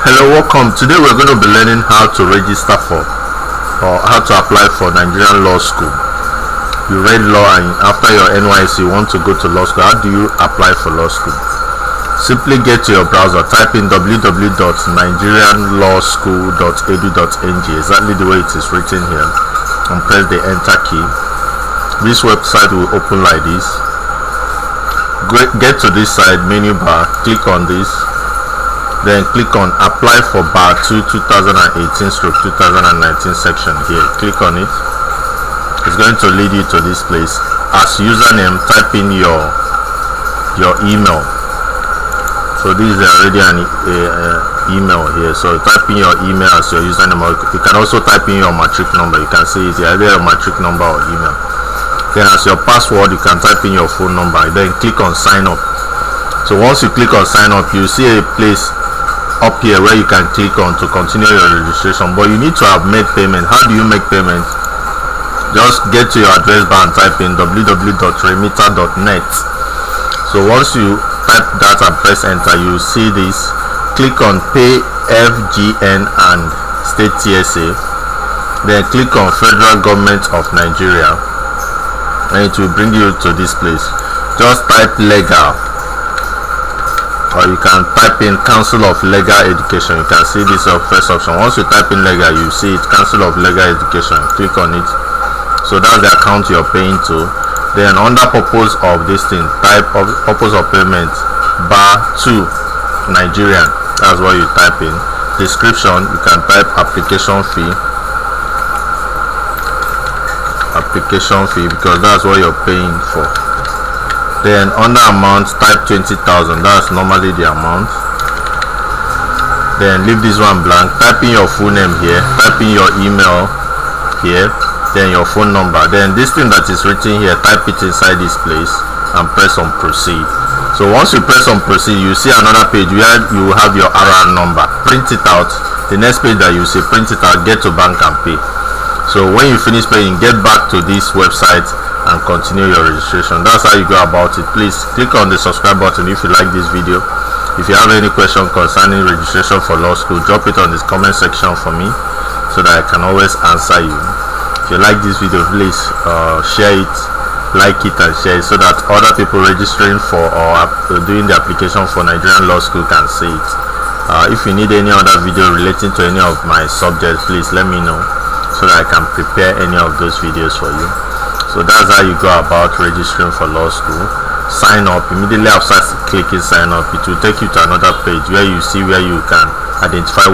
Hello, welcome. Today we're going to be learning how to register for or how to apply for Nigerian Law School. You read law and after your NYSC you want to go to law school. How do you apply for law school? Simply get to your browser, type in www.nigerianlawschool.edu.ng, exactly the way it is written here, and press the enter key. This website will open like this. Get to this side, menu bar, click on this, then click on apply for bar 2 2018/2019 section here. Click on it. It's going to lead you to this place. As username, type in your email. So this is already an email here, so type in your email as your username. You can also type in your matric number. You can see it here, either your matric number or email. Then as your password, you can type in your phone number. Then click on sign up. So once you click on sign up, you see a place up here where you can click on to continue your registration, but you need to have made payment. How do you make payment? Just get to your address bar and type in www.remitter.net. So once you type that and press enter, you see this. Click on pay FGN and state TSA, then click on federal government of Nigeria, and it will bring you to this place. Just type legal, or you can type in Council of Legal Education. You can see this first option. Once you type in legal, you see it, Council of Legal Education. Click on it. So that's the account you're paying to. Then under purpose of this thing, type of purpose of payment bar 2 Nigerian. That's what you type in. Description, you can type application fee because that's what you're paying for. Then under amount, type 20,000. That's normally the amount. Then leave this one blank. Type in your full name here. Type in your email here. Then your phone number. Then this thing that is written here, type it inside this place and press on proceed. So once you press on proceed, you see another page where you have your RR number. Print it out. The next page that you see, print it out, get to bank and pay. So when you finish paying, get back to this website and continue your registration. That's how you go about it. Please click on the subscribe button if you like this video. If you have any question concerning registration for law school, drop it on this comment section for me so that I can always answer you. If you like this video, please share it, like it and share it so that other people registering for or doing the application for Nigerian Law School can see it. If you need any other video relating to any of my subjects, please let me know so that I can prepare any of those videos for you. So that's how you go about registering for law school. Sign up. Immediately after clicking sign up, it will take you to another page where you see where you can identify